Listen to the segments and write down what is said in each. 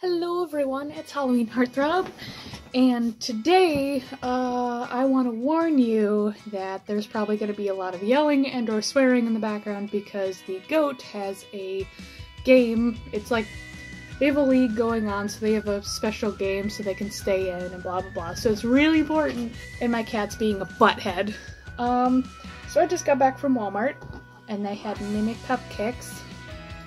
Hello everyone, it's Halloween Heartthrob, and today I want to warn you that there's probably going to be a lot of yelling and or swearing in the background because the goat has a game. It's like they have a league going on, so they have a special game so they can stay in and blah blah blah, so it's really important, and my cat's being a butthead. So I just got back from Walmart and they had mini cupcakes.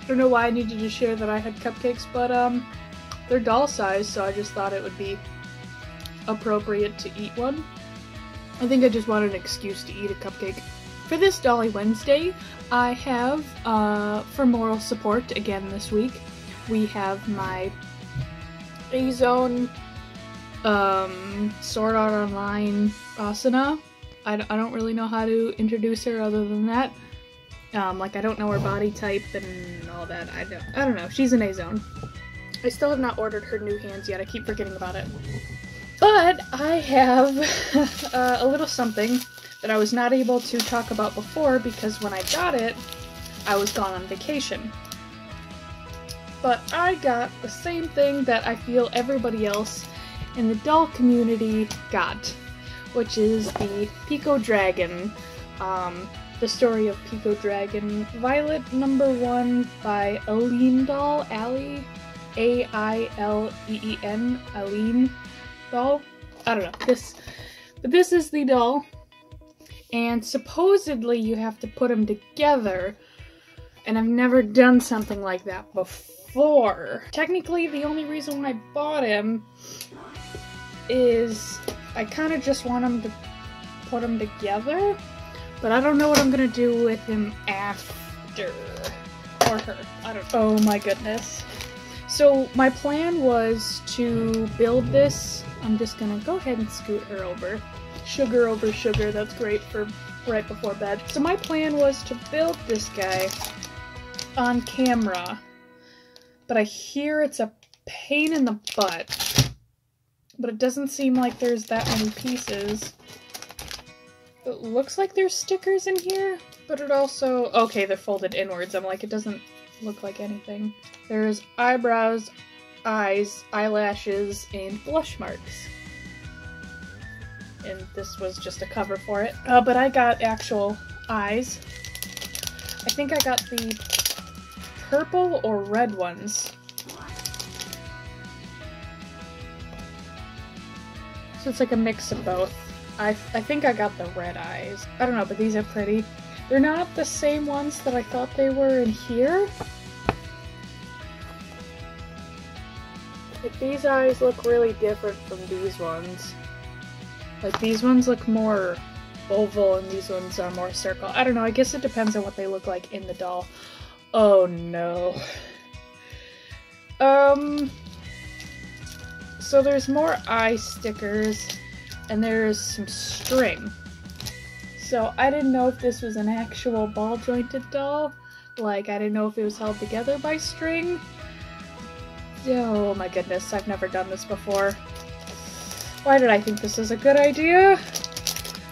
I don't know why I needed to share that I had cupcakes, but they're doll size, so I just thought it would be appropriate to eat one. I think I just wanted an excuse to eat a cupcake. For this Dolly Wednesday, I have, for moral support again this week, we have my A-Zone Sword Art Online Asana. I don't really know how to introduce her other than that. Like, I don't know her body type and all that. I don't know. She's an A-Zone. I still have not ordered her new hands yet. I keep forgetting about it. But I have a little something that I was not able to talk about before because when I got it, I was gone on vacation. But I got the same thing that I feel everybody else in the doll community got, which is the Pico Dragon. The Story of Pico Dragon, Violet #1 by Aline Doll, A-I-L-E-E-N, Aline Doll. I don't know, but this is the doll, and supposedly you have to put them together, and I've never done something like that before. Technically, the only reason why I bought him is I kind of just want him to put them together, but I don't know what I'm gonna do with him after. Or her. I don't know. Oh my goodness. So my plan was to build this. I'm just gonna go ahead and scoot her over. Sugar over sugar, that's great for right before bed. So my plan was to build this guy on camera, but I hear it's a pain in the butt. But it doesn't seem like there's that many pieces. It looks like there's stickers in here, but it also... Okay, they're folded inwards. I'm like, it doesn't look like anything. There's eyebrows, eyes, eyelashes, and blush marks. And this was just a cover for it. But I got actual eyes. I think I got the purple or red ones. So it's like a mix of both. I think I got the red eyes. I don't know, but these are pretty. They're not the same ones that I thought they were in here. Like, these eyes look really different from these ones. Like, these ones look more oval and these ones are more circle. I don't know, I guess it depends on what they look like in the doll. Oh no. So there's more eye stickers. And there's some string. So I didn't know if this was an actual ball jointed doll. Like, I didn't know if it was held together by string. Oh my goodness, I've never done this before. Why did I think this was a good idea?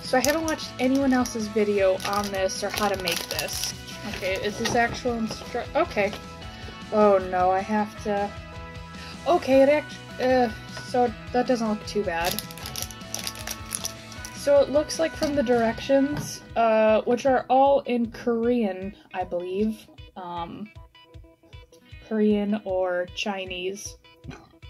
So I haven't watched anyone else's video on this or how to make this. Okay, is this actual okay. Oh no, I have to... Okay, it actually... so that doesn't look too bad. So it looks like from the directions, which are all in Korean, I believe. Korean or Chinese.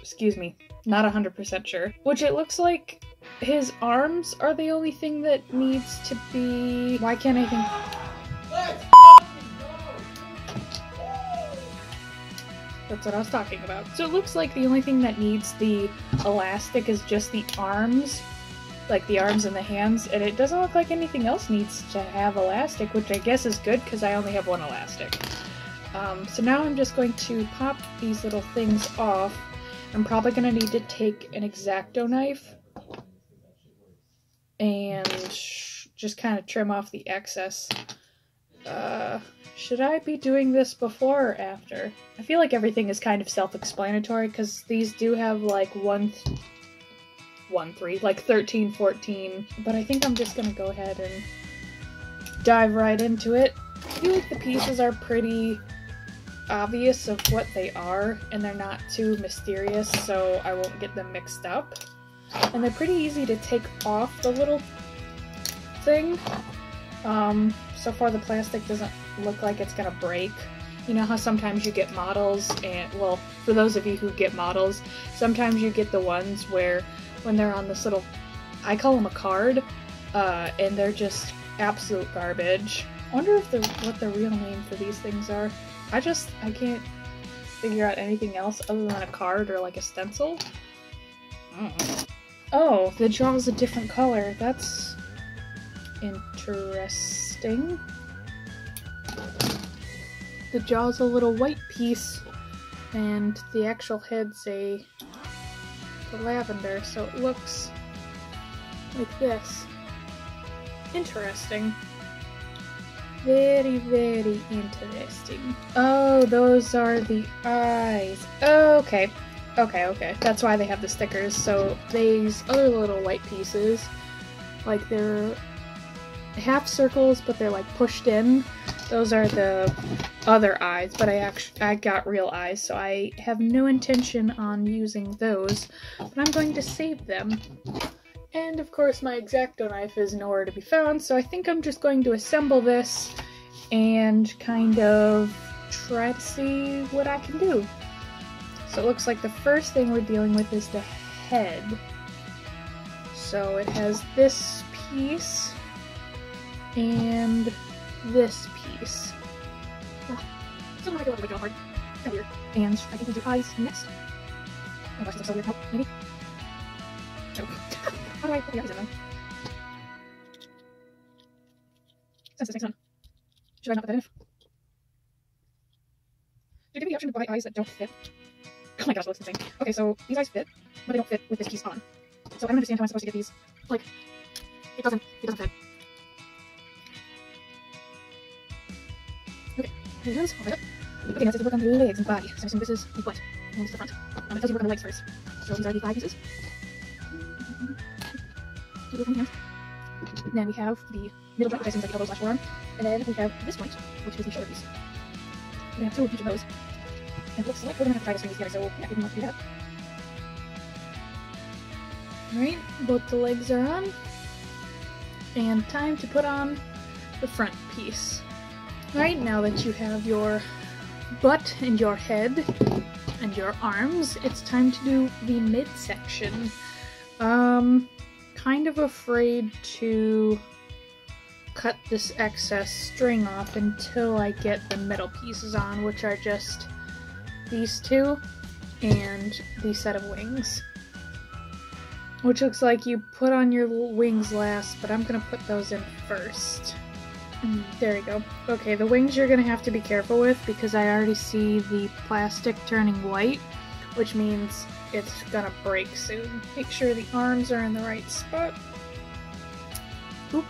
Excuse me, not 100% sure. Which it looks like his arms are the only thing that needs to be... Why can't I think... That's what I was talking about. So it looks like the only thing that needs the elastic is just the arms. Like the arms and the hands, and it doesn't look like anything else needs to have elastic, which I guess is good because I only have one elastic. So now I'm just going to pop these little things off. I'm probably going to need to take an X-Acto knife and just kind of trim off the excess. Should I be doing this before or after? I feel like everything is kind of self-explanatory because these do have like 13, 14, but I think I'm just gonna go ahead and dive right into it. I feel like the pieces are pretty obvious of what they are, and they're not too mysterious, so I won't get them mixed up. And they're pretty easy to take off the little thing. So far the plastic doesn't look like it's gonna break. You know how sometimes you get models, and well, for those of you who get models, sometimes you get the ones where when they're on this little, I call them a card, and they're just absolute garbage. I wonder if what the real name for these things are. I can't figure out anything else other than a card or like a stencil. Oh, the jaw's a different color. That's interesting. The jaw's a little white piece, and the actual head's a lavender, so it looks like this. Interesting. Very, very interesting. Oh, those are the eyes. Okay. Okay. That's why they have the stickers. So these other little white pieces, like they're half circles, but they're like pushed in. Those are the other eyes, but I got real eyes, so I have no intention on using those, but I'm going to save them. And of course my X-Acto knife is nowhere to be found, so I think I'm just going to assemble this and kind of try to see what I can do. So it looks like the first thing we're dealing with is the head. So it has this piece and this piece. So I'm gonna go a little bit hard. Here. And I think we do eyes next. Oh my gosh, this looks so weird. Help, maybe? No. How do I put the eyes in them? Since this takes on. Should I not put that in? Do you give me the option to buy eyes that don't fit? Oh my gosh, that looks insane. Okay, so these eyes fit, but they don't fit with this piece on. So I don't understand how I'm supposed to get these. Like, it doesn't fit. Okay, hands, all right up. Okay, now let's work on the legs and body. So I assume this is the butt, and this is the front. It tells you work on the legs first. So these are the thigh pieces. Two different hands. And then we have the middle joint, which I assume is like the elbow / forearm. And then we have this joint, which is the shoulder piece. We have two of each of those. And it looks like we're gonna have to try to string these together, so yeah, we want to do that. Alright, both the legs are on. And time to put on the front piece. Alright, now that you have your butt and your head and your arms, it's time to do the midsection. Kind of afraid to cut this excess string off until I get the middle pieces on, which are just these two and the set of wings. Which looks like you put on your wings last, but I'm gonna put those in first. There we go. Okay, the wings you're gonna have to be careful with because I already see the plastic turning white, which means it's gonna break soon. Make sure the arms are in the right spot. Oop.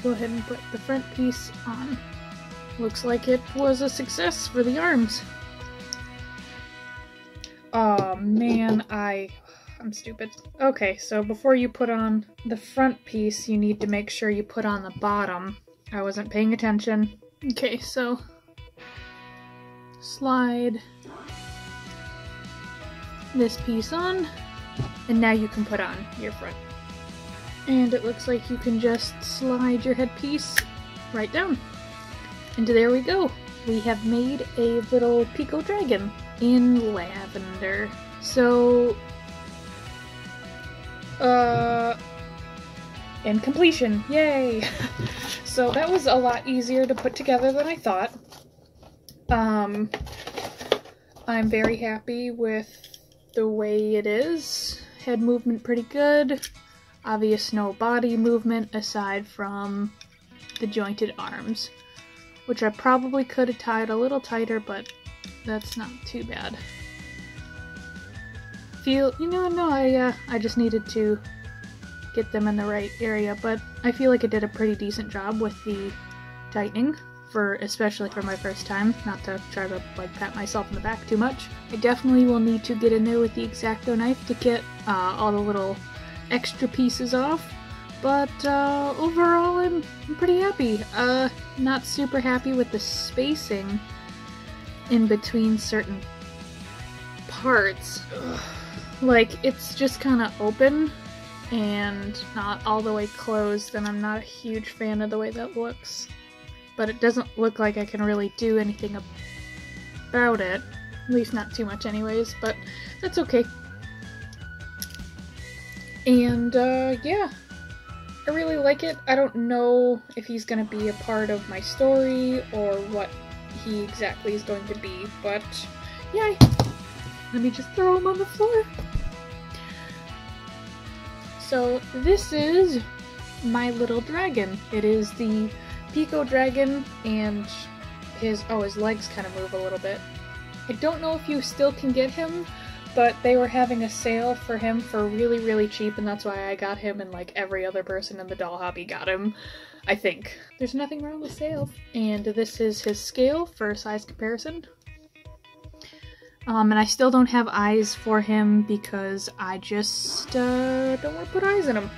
Go ahead and put the front piece on. Looks like it was a success for the arms. Oh man, I'm stupid. Okay, so before you put on the front piece, you need to make sure you put on the bottom. I wasn't paying attention. Okay, so slide this piece on, and now you can put on your front. And it looks like you can just slide your headpiece right down. And there we go. We have made a little Pico dragon in lavender. So, and completion, yay! So that was a lot easier to put together than I thought. I'm very happy with the way it is. Head movement pretty good. Obvious no body movement aside from the jointed arms, which I probably could have tied a little tighter, but that's not too bad. I just needed to get them in the right area, but I feel like I did a pretty decent job with the tightening, especially for my first time, not to try to like pat myself in the back too much. I definitely will need to get in there with the X-Acto knife to get all the little extra pieces off, But overall, I'm pretty happy. Not super happy with the spacing in between certain parts. Like, it's just kind of open and not all the way closed, and I'm not a huge fan of the way that looks. But it doesn't look like I can really do anything about it. At least not too much anyways, but that's okay. And, yeah. I really like it. I don't know if he's gonna be a part of my story or what he exactly is going to be, but yay! Let me just throw him on the floor. So this is my little dragon. It is the Pico dragon, and his legs kind of move a little bit. I don't know if you still can get him, but they were having a sale for him for really, really cheap, and that's why I got him, and like every other person in the doll hobby got him, I think. There's nothing wrong with sales. And this is his scale for size comparison. And I still don't have eyes for him because I just don't want to put eyes in him.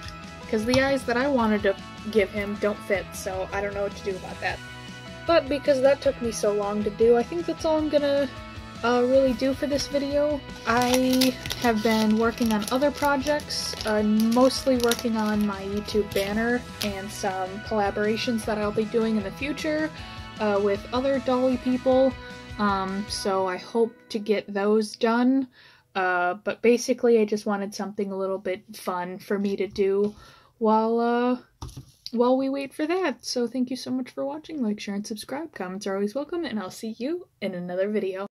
Because the eyes that I wanted to give him don't fit, so I don't know what to do about that. But because that took me so long to do, I think that's all I'm gonna really do for this video. I have been working on other projects, mostly working on my YouTube banner and some collaborations that I'll be doing in the future with other dolly people, so I hope to get those done, but basically I just wanted something a little bit fun for me to do while we wait for that. So thank you so much for watching. Like, share, and subscribe. Comments are always welcome, and I'll see you in another video.